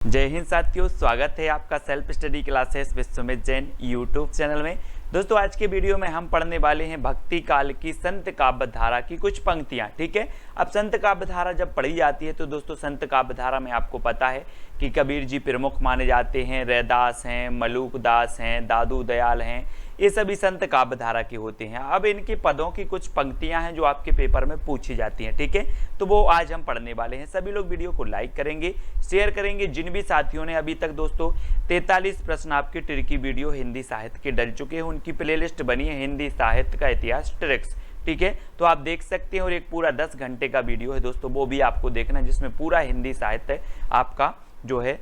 जय हिंद साथियों, स्वागत है आपका self study classes Vishwamit Jain YouTube channel में। दोस्तों आज के वीडियो में हम पढ़ने वाले हैं भक्ति काल की संत काव्य धारा की कुछ पंक्तियां। ठीक है, अब संत काव्य धारा जब पढ़ी जाती है तो दोस्तों संत काव्य धारा में आपको पता है कि कबीर जी प्रमुख माने जाते हैं, रैदास हैं, मलूक दास हैं, दादू दयाल हैं, ये सभी संत काव्य धारा के होते हैं। अब इनके पदों की कुछ पंक्तियां हैं जो आपके पेपर में पूछी जाती हैं। ठीक है, तो वो आज हम पढ़ने वाले हैं। सभी लोग वीडियो को लाइक करेंगे, शेयर करेंगे। जिन भी साथियों ने अभी तक दोस्तों 43 प्रश्न आपके ट्रिकी वीडियो हिंदी साहित्य के डल चुके हैं, उनकी प्लेलिस्ट बनी है हिंदी साहित्य का इतिहास ट्रिक्स। ठीक है, तो आप देख सकते हैं। और एक पूरा 10 घंटे का वीडियो है दोस्तों, वो भी आपको देखना, जिसमें पूरा हिंदी साहित्य आपका जो है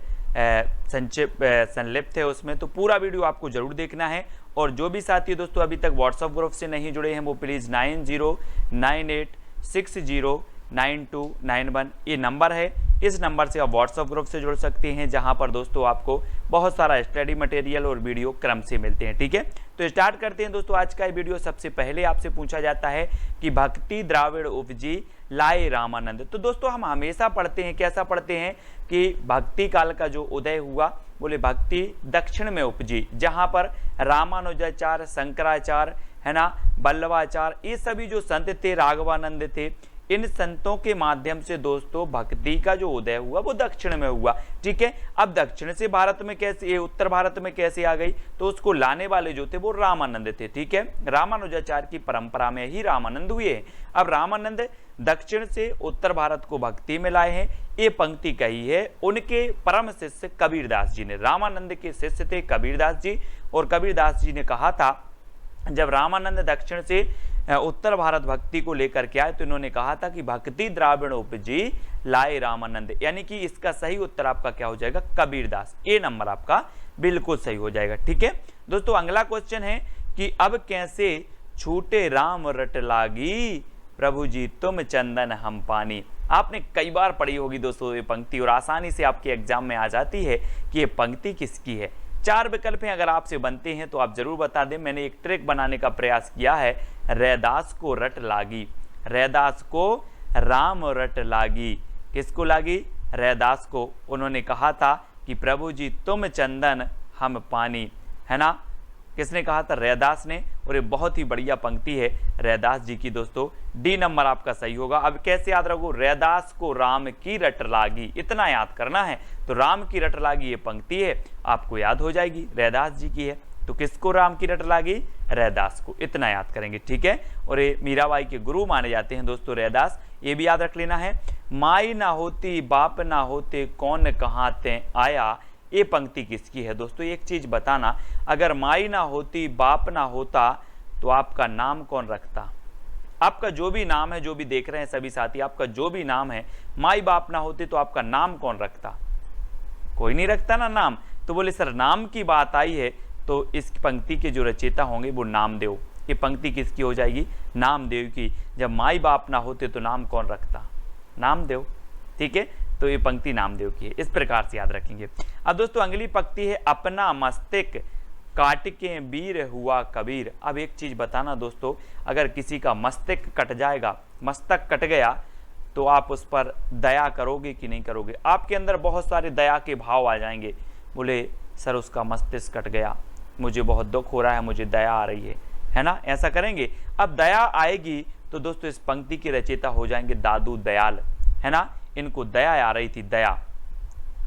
संलिप्त है उसमें। तो पूरा वीडियो आपको जरूर देखना है। और जो भी साथी दोस्तों अभी तक व्हाट्सएप ग्रुप से नहीं जुड़े हैं वो प्लीज़ 9098609291 ये नंबर है, इस नंबर से आप व्हाट्सएप ग्रुप से जुड़ सकते हैं, जहां पर दोस्तों आपको बहुत सारा स्टडी मटेरियल और वीडियो क्रम से मिलते हैं। ठीक है, तो स्टार्ट करते हैं दोस्तों आज का ये वीडियो। सबसे पहले आपसे पूछा जाता है कि भक्ति द्राविड़ उपजी लाए रामानंद। तो दोस्तों हम हमेशा पढ़ते हैं, कैसा पढ़ते हैं कि भक्ति काल का जो उदय हुआ, बोले भक्ति दक्षिण में उपजी, जहां पर रामानुजाचार्य, शंकराचार्य है ना, बल्लवाचार्य, ये सभी जो संत थे, राघवानंद थे, इन संतों के माध्यम से दोस्तों भक्ति का जो उदय हुआ वो दक्षिण में हुआ। ठीक है, अब दक्षिण से भारत में कैसे, ये उत्तर भारत में कैसे आ गई, तो उसको लाने वाले जो थे वो रामानंद थे। ठीक है, रामानुजाचार्य की परंपरा में ही रामानंद हुए। अब रामानंद दक्षिण से उत्तर भारत को भक्ति में लाए हैं। ये पंक्ति कही है उनके परम शिष्य कबीरदास जी ने। रामानंद के शिष्य थे कबीरदास जी, और कबीरदास जी ने कहा था, जब रामानंद दक्षिण से उत्तर भारत भक्ति को लेकर के आए तो इन्होंने कहा था कि भक्ति द्राविड़ उपजी लाए रामानंद, यानी कि इसका सही उत्तर आपका क्या हो जाएगा, कबीरदास। ये नंबर आपका बिल्कुल सही हो जाएगा। ठीक है दोस्तों, अगला क्वेश्चन है कि अब कैसे छूटे राम रट लागी, प्रभु जी तुम चंदन हम पानी। आपने कई बार पढ़ी होगी दोस्तों ये पंक्ति, और आसानी से आपके एग्जाम में आ जाती है कि ये पंक्ति किसकी है। 4 विकल्प हैं, अगर आपसे बनते हैं तो आप जरूर बता दें। मैंने एक ट्रिक बनाने का प्रयास किया है। रैदास को रट लागी, रैदास को राम रट लागी, किसको लागी, रैदास को। उन्होंने कहा था कि प्रभु जी तुम चंदन हम पानी, है ना, किसने कहा था, रैदास ने। और ये बहुत ही बढ़िया पंक्ति है रैदास जी की दोस्तों। डी नंबर आपका सही होगा। अब कैसे याद रखो, रैदास को राम की रट लागी, इतना याद करना है। तो राम की रट लागी ये पंक्ति है, आपको याद हो जाएगी, रैदास जी की है। तो किसको राम की रट लागी, रैदास को, इतना याद करेंगे। ठीक है, और ये मीराबाई के गुरु माने जाते हैं दोस्तों रैदास, ये भी याद रख लेना है। माई ना होती बाप ना होते कौन कहाँ ते आया, ये पंक्ति किसकी है दोस्तों। एक चीज बताना, अगर माई ना होती बाप ना होता तो आपका नाम कौन रखता। आपका जो भी नाम है, जो भी देख रहे हैं सभी साथी, आपका जो भी नाम है, माई बाप ना होते तो आपका नाम कौन रखता, कोई नहीं रखता ना नाम। तो बोले सर नाम की बात आई है तो इस पंक्ति के जो रचयिता होंगे वो नामदेव। ये पंक्ति किसकी हो जाएगी, नामदेव की। जब माई बाप ना होते तो नाम कौन रखता, नामदेव। ठीक है, तो ये पंक्ति नामदेव की है, इस प्रकार से याद रखेंगे। अब दोस्तों अगली पंक्ति है, अपना मस्तक काट के वीर हुआ कबीर। अब एक चीज बताना दोस्तों, अगर किसी का मस्तक कट जाएगा, मस्तक कट गया, तो आप उस पर दया करोगे कि नहीं करोगे। आपके अंदर बहुत सारे दया के भाव आ जाएंगे। बोले सर उसका मस्तिष्क कट गया, मुझे बहुत दुख हो रहा है, मुझे दया आ रही है ना, ऐसा करेंगे। अब दया आएगी तो दोस्तों इस पंक्ति के रचयिता हो जाएंगे दादू दयाल, है ना। इनको दया आ रही थी, दया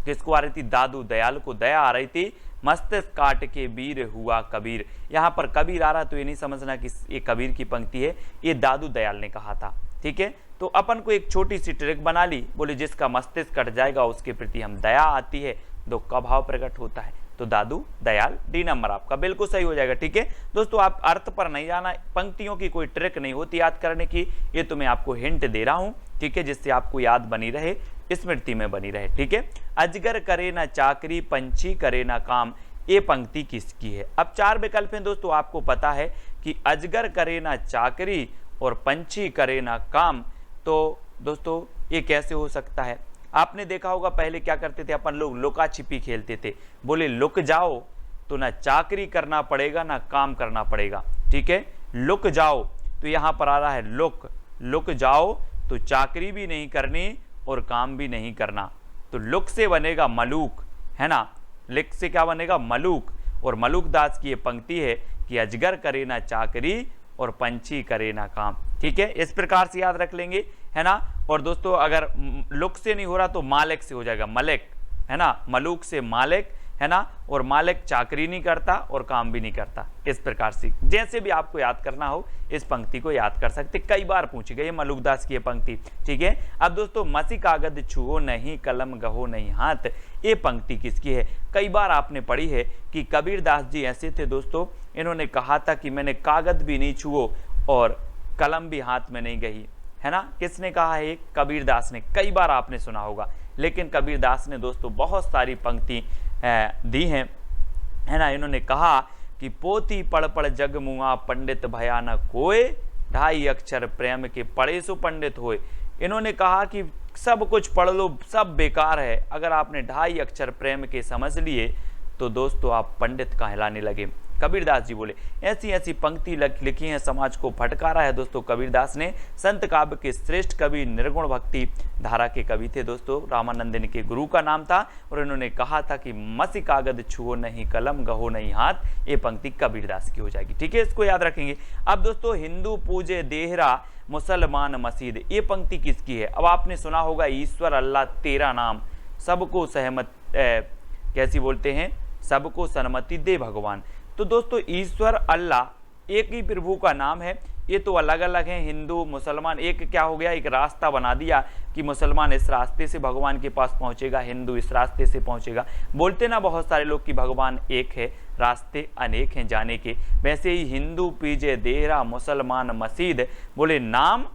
किसको आ रही थी, दादू दयाल को दया आ रही थी। मस्तिष्क काट के वीर हुआ कबीर, यहाँ पर कबीर आ रहा तो ये नहीं समझना कि ये कबीर की पंक्ति है, ये दादू दयाल ने कहा था। ठीक है, तो अपन को एक छोटी सी ट्रिक बना ली। बोले जिसका मस्तिष्क कट जाएगा उसके प्रति हम दया आती है, दुख का भाव प्रकट होता है। तो दादू दयाल, डी नंबर आपका बिल्कुल सही हो जाएगा। ठीक है दोस्तों, आप अर्थ पर नहीं जाना, पंक्तियों की कोई ट्रिक नहीं होती याद करने की, ये तो मैं आपको हिंट दे रहा हूं। ठीक है, जिससे आपको याद बनी रहे, स्मृति में बनी रहे। ठीक है, अजगर करे ना चाकरी पंछी करे ना काम, ये पंक्ति किसकी है। अब 4 विकल्प हैं दोस्तों, आपको पता है कि अजगर करे ना चाकरी और पंछी करे ना काम। तो दोस्तों ये कैसे हो सकता है, आपने देखा होगा पहले क्या करते थे अपन लोग, लुका छिपी खेलते थे। बोले लुक जाओ तो ना चाकरी करना पड़ेगा ना काम करना पड़ेगा। ठीक है, लुक जाओ तो यहां पर आ रहा है लुक, लुक जाओ तो चाकरी भी नहीं करनी और काम भी नहीं करना। तो लुक से बनेगा मलूक, है ना, लिक से क्या बनेगा मलूक। और मलूक दास की ये पंक्ति है कि अजगर करे ना चाकरी और पंछी करे ना काम। ठीक है, इस प्रकार से याद रख लेंगे, है ना। और दोस्तों अगर लुक से नहीं हो रहा तो मालिक से हो जाएगा मलिक, है ना, मलूक से मालिक, है ना। और मालिक चाकरी नहीं करता और काम भी नहीं करता। इस प्रकार से जैसे भी आपको याद करना हो इस पंक्ति को याद कर सकते, कई बार पूछी गई है मलूकदास की ये पंक्ति। ठीक है, अब दोस्तों मसी कागज छुओ नहीं कलम गहो नहीं हाथ, ये पंक्ति किसकी है? कई बार आपने पढ़ी है कि कबीरदास जी ऐसे थे दोस्तों, इन्होंने कहा था कि मैंने कागज भी नहीं छुओ और कलम भी हाथ में नहीं गई, है ना। किसने कहा है? कबीरदास ने। कई बार आपने सुना होगा, लेकिन कबीरदास ने दोस्तों बहुत सारी पंक्ति दी हैं, है ना। इन्होंने कहा कि पोती पढ़ पढ़ जग मुआ पंडित भया न कोय, ढाई अक्षर प्रेम के पढ़े सो पंडित होए। इन्होंने कहा कि सब कुछ पढ़ लो सब बेकार है, अगर आपने ढाई अक्षर प्रेम के समझ लिए तो दोस्तों आप पंडित कहलाने लगे। कबीरदास जी बोले। ऐसी ऐसी पंक्ति लिखी हैं, समाज को फटकारा है दोस्तों कबीरदास ने। संत काव्य के श्रेष्ठ कवि, निर्गुण भक्ति धारा के कवि थे दोस्तों। रामानंद इनके गुरु का नाम था और इन्होंने कहा था कि मसी कागज छुओ नहीं कलम गहो नहीं हाथ, ये पंक्ति कबीरदास की हो जाएगी। ठीक है, इसको याद रखेंगे। अब दोस्तों हिंदू पूजे देहरा मुसलमान मसीद, ये पंक्ति किसकी है? अब आपने सुना होगा ईश्वर अल्लाह तेरा नाम सबको सहमत कैसी बोलते हैं, सबको सन्मति दे भगवान। तो दोस्तों ईश्वर अल्लाह एक ही प्रभु का नाम है, ये तो अलग अलग हैं हिंदू मुसलमान। एक क्या हो गया, एक रास्ता बना दिया कि मुसलमान इस रास्ते से भगवान के पास पहुंचेगा, हिंदू इस रास्ते से पहुंचेगा। बोलते ना बहुत सारे लोग कि भगवान एक है, रास्ते अनेक हैं जाने के। वैसे ही हिंदू पीजे देहरा मुसलमान मसीद, बोले नाम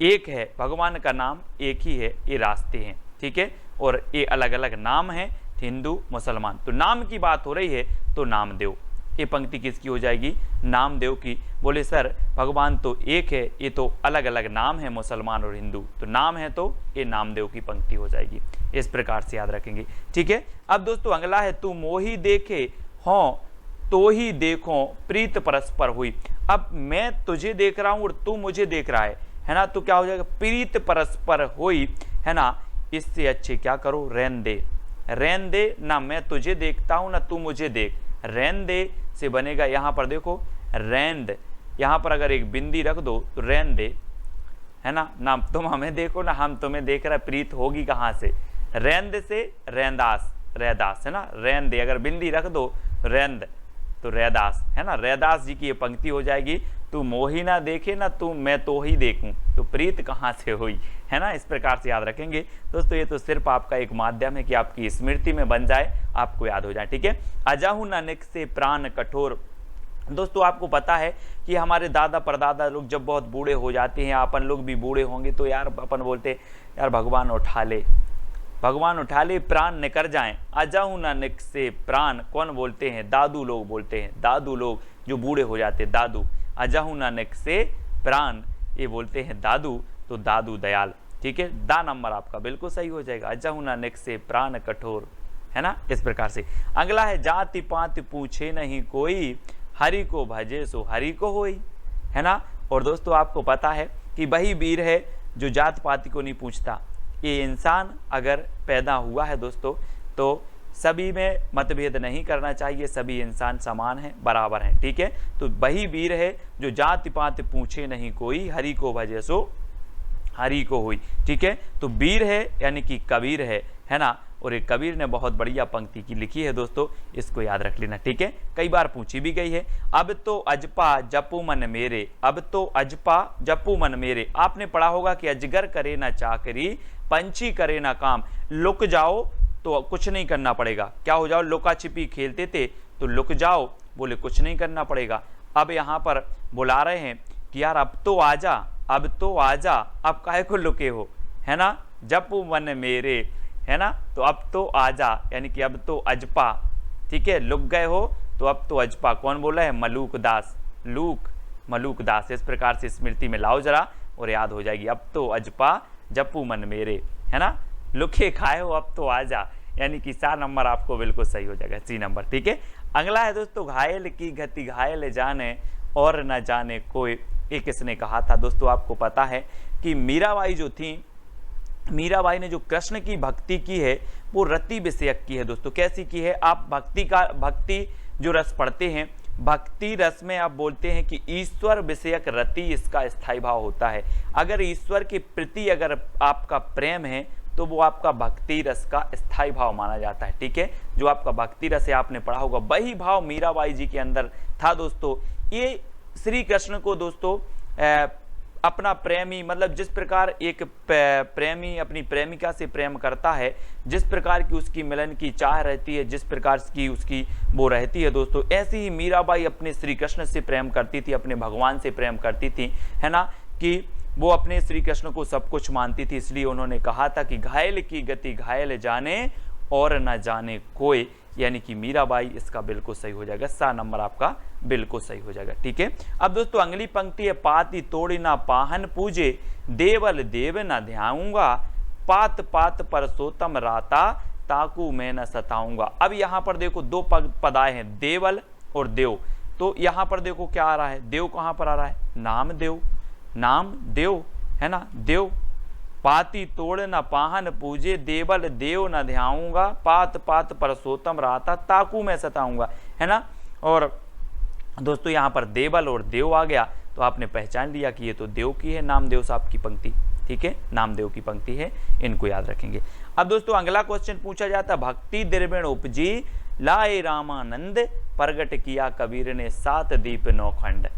एक है, भगवान का नाम एक ही है, ये रास्ते हैं। ठीक है, और ये अलग अलग नाम हैं हिंदू मुसलमान। तो नाम की बात हो रही है तो नामदेव, ये पंक्ति किसकी हो जाएगी? नामदेव की। बोले सर भगवान तो एक है, ये तो अलग अलग नाम है मुसलमान और हिंदू, तो नाम है तो ये नामदेव की पंक्ति हो जाएगी। इस प्रकार से याद रखेंगे। ठीक है, अब दोस्तों अगला है तू मोही देखे हो तो ही देखो प्रीत परस्पर हुई। अब मैं तुझे देख रहा हूं और तू मुझे देख रहा है ना, तो क्या हो जाएगा? प्रीत परस्पर हुई, है ना। इससे अच्छे क्या करो, रैन दे, रैन दे ना, मैं तुझे देखता हूं ना तू मुझे देख। रैन दे से बनेगा, यहां पर देखो रैंद, यहां पर अगर एक बिंदी रख दो तो रैन दे, है ना। ना तुम हमें देखो ना हम तुम्हें देख रहे, प्रीत होगी कहां से? रैंद से रैंदास, रैदास, है ना। रैन दे अगर बिंदी रख दो रैंद तो रैदास, है ना। रैदास जी की ये पंक्ति हो जाएगी, तू मोही ना देखे ना तू मैं तो ही देखूं, तो प्रीत कहां से हुई, है ना। इस प्रकार से याद रखेंगे दोस्तों। ये तो सिर्फ आपका एक माध्यम है कि आपकी स्मृति में बन जाए, आपको याद हो जाए। ठीक है, अजाहू नानक से प्राण कठोर। दोस्तों आपको पता है कि हमारे दादा परदादा लोग जब बहुत बूढ़े हो जाते हैं, अपन लोग भी बूढ़े होंगे तो यार अपन बोलते यार भगवान उठा ले, भगवान उठा ले, प्राण निकर जाएं। अजाहू नानक से प्राण कौन बोलते हैं? दादू लोग बोलते हैं, दादू लोग जो बूढ़े हो जाते हैं, दादू। अजाहू नानक से प्राण ये बोलते हैं दादू, तो दादू दयाल। ठीक है, दा नंबर आपका बिल्कुल सही हो जाएगा। अजाहू नानक से प्राण कठोर, है ना। इस प्रकार से अगला है जाति पाति पूछे नहीं कोई, हरि को भजे सो हरि को होई, है ना। और दोस्तों आपको पता है कि वही वीर है जो जात पाति को नहीं पूछता। ये इंसान अगर पैदा हुआ है दोस्तों तो सभी में मतभेद नहीं करना चाहिए, सभी इंसान समान हैं, बराबर हैं। ठीक है, तो वही वीर है जो जाति पात पूछे नहीं कोई, हरि को भजे सो हरि को हुई। ठीक है, तो वीर है यानी कि कबीर है ना। और एक कबीर ने बहुत बढ़िया पंक्ति की लिखी है दोस्तों, इसको याद रख लेना। ठीक है, कई बार पूछी भी गई है। अब तो अजपा जपू मन मेरे, अब तो अजपा जपू मन मेरे। आपने पढ़ा होगा कि अजगर करे ना चाकरी, पंछी करे ना काम। लुक जाओ तो कुछ नहीं करना पड़ेगा, क्या हो जाओ? लुका छिपी खेलते थे तो लुक जाओ, बोले कुछ नहीं करना पड़ेगा। अब यहाँ पर बुला रहे हैं कि यार अब तो आजा, अब तो आजा, अब काहे को लुके हो, है ना। जपू मन मेरे, है ना, तो अब तो आजा यानी कि अब तो अजपा। ठीक है, लुक गए हो तो अब तो अजपा। कौन बोला है? मलूक दास, लूक मलूक दास। इस प्रकार से स्मृति में लाओ जरा और याद हो जाएगी। अब तो अजपा जपू मन मेरे, है ना। लुके खाए हो अब तो आजा, यानी कि 4 नंबर आपको बिल्कुल सही हो जाएगा, C नंबर। ठीक है, अगला है दोस्तों घायल की गति घायल जाने और न जाने कोई। ये किसने कहा था? दोस्तों आपको पता है कि मीराबाई जो थी मीराबाई ने जो कृष्ण की भक्ति की है वो रति विषयक की है दोस्तों। कैसी की है? आप भक्ति जो रस पढ़ते हैं, भक्ति रस में आप बोलते हैं कि ईश्वर विषयक रति इसका स्थायी भाव होता है। अगर ईश्वर के प्रति अगर आपका प्रेम है तो वो आपका भक्ति रस का स्थायी भाव माना जाता है। ठीक है, जो आपका भक्ति रस है आपने पढ़ा होगा, वही भाव मीराबाई जी के अंदर था दोस्तों। ये श्री कृष्ण को दोस्तों अपना प्रेमी, मतलब जिस प्रकार एक प्रेमी अपनी प्रेमिका से प्रेम करता है, जिस प्रकार की उसकी मिलन की चाह रहती है, जिस प्रकार की उसकी वो रहती है दोस्तों, ऐसी ही मीराबाई अपने श्री कृष्ण से प्रेम करती थी, अपने भगवान से प्रेम करती थी, है ना, कि वो अपने श्री कृष्ण को सब कुछ मानती थी। इसलिए उन्होंने कहा था कि घायल की गति घायल जाने और न जाने कोई, यानी कि मीराबाई इसका बिल्कुल सही हो जाएगा। सा नंबर आपका बिल्कुल सही हो जाएगा। ठीक है, अब दोस्तों अगली पंक्ति है, पाती तोड़ी ना पाहन पूजे, देवल देव न ध्याऊंगा, पात पात परसोत्तम राता, ताकू मैं न सताऊंगा। अब यहाँ पर देखो दो पदाएं हैं, देवल और देव। तो यहाँ पर देखो क्या आ रहा है, देव कहाँ पर आ रहा है, नाम देव, नाम देव, है ना, देव। पाती तोड़ न पाहन पूजे, देवल देव न ध्याऊंगा, पात पात परसोत्तम राता, ताकू मैं सताऊंगा, है ना। और दोस्तों यहाँ पर देवल और देव आ गया तो आपने पहचान लिया कि ये तो देव की है, नामदेव साहब की पंक्ति। ठीक है, नामदेव की पंक्ति है, इनको याद रखेंगे। अब दोस्तों अगला क्वेश्चन पूछा जाता, भक्ति द्रविण उपजी, लाए रामानंद, प्रगट किया कबीर ने, सात दीप नौ खंड।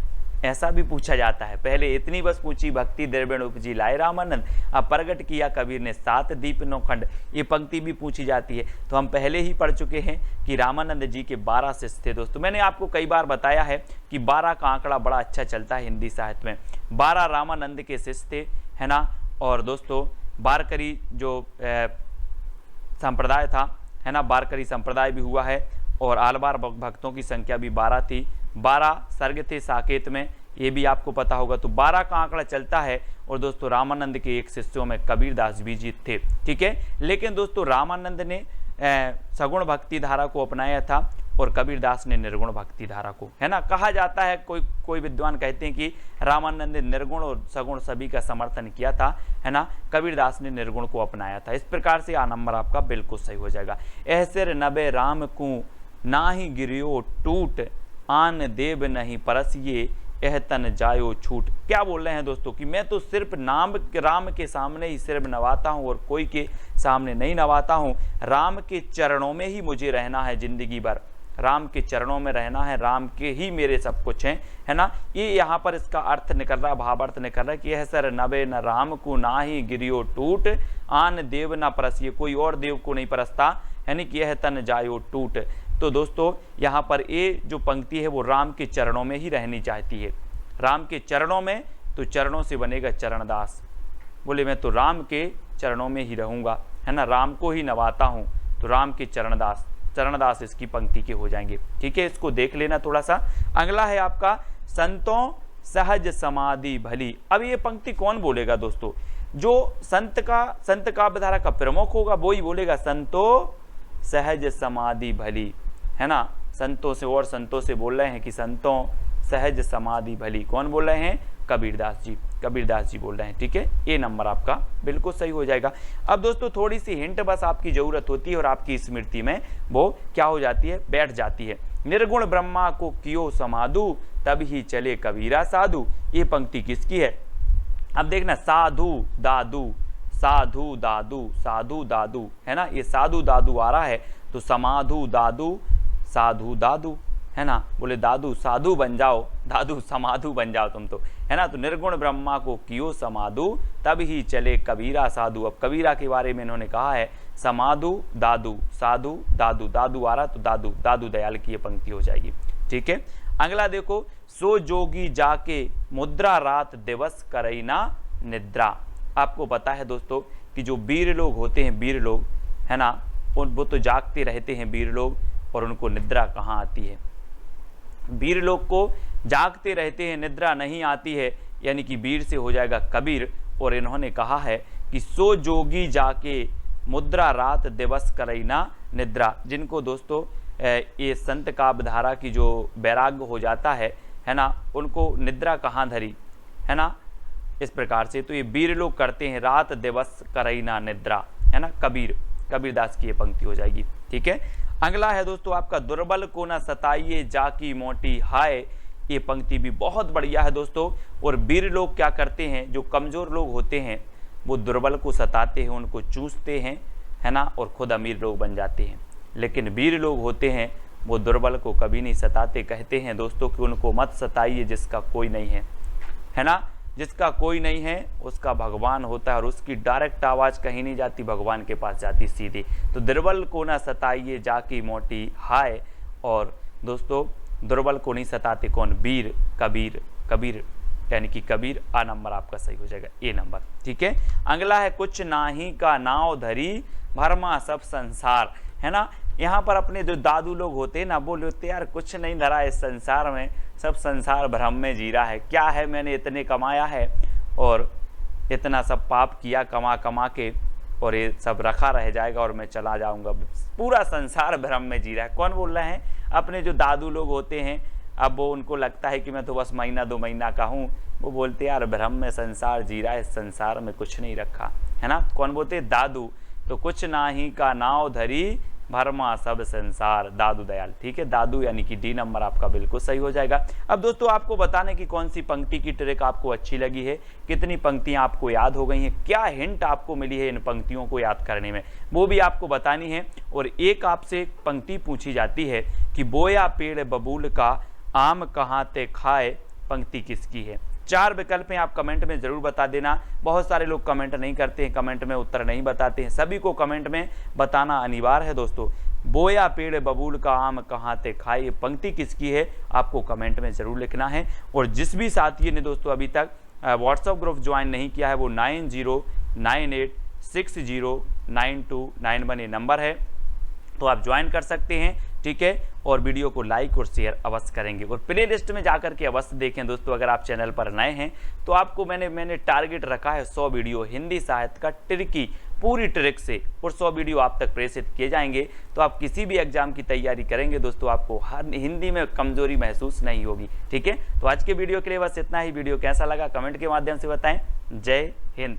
ऐसा भी पूछा जाता है। पहले इतनी बस पूछी, भक्ति द्रविण उपजी लाए रामानंद, अब प्रगट किया कबीर ने, सात दीप नौ खंड, ये पंक्ति भी पूछी जाती है। तो हम पहले ही पढ़ चुके हैं कि रामानंद जी के 12 शिष्य थे दोस्तों। मैंने आपको कई बार बताया है कि 12 का आंकड़ा बड़ा अच्छा चलता है हिंदी साहित्य में। 12 रामानंद के शिष्य थे, है ना। और दोस्तों वारकरी जो संप्रदाय था, है ना, वारकरी संप्रदाय भी हुआ है, और आलवार भक्तों की संख्या भी 12 थी। 12 सर्ग थे साकेत में, ये भी आपको पता होगा। तो 12 का आंकड़ा चलता है। और दोस्तों रामानंद के एक शिष्यों में कबीरदास भी जी थे। ठीक है, लेकिन दोस्तों रामानंद ने सगुण भक्ति धारा को अपनाया था और कबीरदास ने निर्गुण भक्ति धारा को, है ना। कहा जाता है, कोई विद्वान कहते हैं कि रामानंद ने निर्गुण और सगुण सभी का समर्थन किया था, है ना, कबीरदास ने निर्गुण को अपनाया था। इस प्रकार से आ नंबर आपका बिल्कुल सही हो जाएगा। ऐसर नबे राम को नाही गिरियो टूट, आन देव नहीं परसिए, एह तन जायो छूट। क्या बोल रहे हैं दोस्तों कि मैं तो सिर्फ नाम राम के सामने ही सिर्फ नवाता हूं और कोई के सामने नहीं नवाता हूं। राम के चरणों में ही मुझे रहना है जिंदगी भर, राम के चरणों में रहना है, राम के ही मेरे सब कुछ हैं, है ना। ये यहाँ पर इसका अर्थ निकल रहा है, भावार्थ निकल रहा है कि यह सर नबे न राम को ना ही गिरियो टूट, आन देव न परसिए, कोई और देव को नहीं परसता, यानी कि यह तन जायो टूट। तो दोस्तों यहाँ पर ये जो पंक्ति है वो राम के चरणों में ही रहनी चाहती है, राम के चरणों में, तो चरणों से बनेगा चरणदास। बोले मैं तो राम के चरणों में ही रहूँगा, है ना, राम को ही नवाता हूँ, तो राम के चरणदास, चरणदास इसकी पंक्ति के हो जाएंगे। ठीक है, इसको देख लेना थोड़ा सा। अगला है आपका, संतों सहज समाधि भली। अब ये पंक्ति कौन बोलेगा दोस्तों, जो संत काव्य धारा का प्रमुख होगा वो ही बोलेगा, संतों सहज समाधि भली, है ना। संतों से और संतों से बोल रहे हैं कि संतों सहज समाधि भली। कौन बोल रहे हैं, कबीरदास जी, कबीरदास जी बोल रहे हैं। ठीक है, ये नंबर आपका बिल्कुल सही हो जाएगा। अब दोस्तों थोड़ी सी हिंट बस आपकी जरूरत होती है और आपकी स्मृति में वो क्या हो जाती है, बैठ जाती है। निर्गुण ब्रह्मा को कियो समाधु, तब ही चले कबीरा साधु। ये पंक्ति किसकी है, अब देखना, साधु दादू, साधु दादू, साधु दादू, है ना, ये साधु दादू आ रहा है, तो समाधु दादू, साधु दादू, है ना। बोले दादू साधु बन जाओ, दादू समाधु बन जाओ तुम तो, है ना। तो निर्गुण ब्रह्मा को कियो समाधु, तब ही चले कबीरा साधु। अब कबीरा के बारे में इन्होंने कहा है, समाधु दादू, साधु दादू, दादू आ रहा तो दादू, दादू दयाल की ये पंक्ति हो जाएगी। ठीक है, अगला देखो, सो जोगी जाके मुद्रा रात दिवस करैना निद्रा। आपको पता है दोस्तों कि जो वीर लोग होते हैं, वीर लोग, है ना, वो तो जागते रहते हैं वीर लोग, और उनको निद्रा कहाँ आती है। वीर लोग को जागते रहते हैं, निद्रा नहीं आती है, यानी कि वीर से हो जाएगा कबीर। और इन्होंने कहा है कि सो जोगी जाके मुद्रा रात दिवस करैना निद्रा। जिनको दोस्तों ये संत काव्य धारा की जो वैराग्य हो जाता है ना, उनको निद्रा कहाँ धरी, है ना। इस प्रकार से। तो ये वीर लोग करते हैं रात दिवस करई ना निद्रा, है ना, कबीरदास की ये पंक्ति हो जाएगी। ठीक है, अगला है दोस्तों आपका दुर्बल को ना सताइए जाकी मोटी हाय। ये पंक्ति भी बहुत बढ़िया है दोस्तों। और वीर लोग क्या करते हैं, जो कमजोर लोग होते हैं वो दुर्बल को सताते हैं, उनको चूसते हैं, है ना, और खुद अमीर लोग बन जाते हैं। लेकिन वीर लोग होते हैं वो दुर्बल को कभी नहीं सताते। कहते हैं दोस्तों कि उनको मत सताइए जिसका कोई नहीं है ना, जिसका कोई नहीं है उसका भगवान होता है, और उसकी डायरेक्ट आवाज़ कहीं नहीं जाती, भगवान के पास जाती सीधी। तो दुर्बल को ना सताइए जाकी मोटी हाय। और दोस्तों दुर्बल को नहीं सताते कौन, वीर, कबीर यानी कि कबीर। आ नंबर आपका सही हो जाएगा, ए नंबर। ठीक है, अगला है कुछ नाही का नाव धरी भरमा सब संसार, है ना। यहाँ पर अपने जो दादू लोग होते हैं ना, वो बोलते यार कुछ नहीं धरा इस संसार में, सब संसार भ्रम में जी रहा है। क्या है, मैंने इतने कमाया है और इतना सब पाप किया कमा के, और ये सब रखा रह जाएगा और मैं चला जाऊंगा, पूरा संसार भ्रम में जी रहा है। कौन बोल रहे हैं, अपने जो दादू लोग होते हैं। अब वो उनको लगता है कि मैं तो बस महीना 2 महीना का हूँ, वो बोलते यार भ्रम में संसार जी रहा है, इस संसार में कुछ नहीं रखा, है ना। कौन बोलते, दादू। तो कुछ नाही का नाव धरी भरमा सब संसार, दादू दयाल। ठीक है, दादू यानी कि डी नंबर आपका बिल्कुल सही हो जाएगा। अब दोस्तों आपको बताने की कौन सी पंक्ति की ट्रिक आपको अच्छी लगी है, कितनी पंक्तियां आपको याद हो गई हैं, क्या हिंट आपको मिली है इन पंक्तियों को याद करने में, वो भी आपको बतानी है। और एक आपसे पंक्ति पूछी जाती है कि बोया पेड़ बबूल का आम कहाँ ते खाए, पंक्ति किसकी है। 4 विकल्प हैं, आप कमेंट में जरूर बता देना। बहुत सारे लोग कमेंट नहीं करते हैं, कमेंट में उत्तर नहीं बताते हैं, सभी को कमेंट में बताना अनिवार्य है दोस्तों। बोया पेड़ बबूल का आम कहाँ ते खाए, ये पंक्ति किसकी है, आपको कमेंट में जरूर लिखना है। और जिस भी साथी ने दोस्तों अभी तक व्हाट्सएप ग्रुप ज्वाइन नहीं किया है, वो 9098609291 ये नंबर है, तो आप ज्वाइन कर सकते हैं। ठीक है, और वीडियो को लाइक और शेयर अवश्य करेंगे, और प्ले लिस्ट में जाकर के अवश्य देखें दोस्तों। अगर आप चैनल पर नए हैं तो आपको मैंने टारगेट रखा है 100 वीडियो हिंदी साहित्य का ट्रिकी पूरी ट्रिक से, और 100 वीडियो आप तक प्रेषित किए जाएंगे। तो आप किसी भी एग्जाम की तैयारी करेंगे दोस्तों, आपको हर हिंदी में कमजोरी महसूस नहीं होगी। ठीक है, तो आज के वीडियो के लिए बस इतना ही। वीडियो कैसा लगा कमेंट के माध्यम से बताएं। जय हिंद।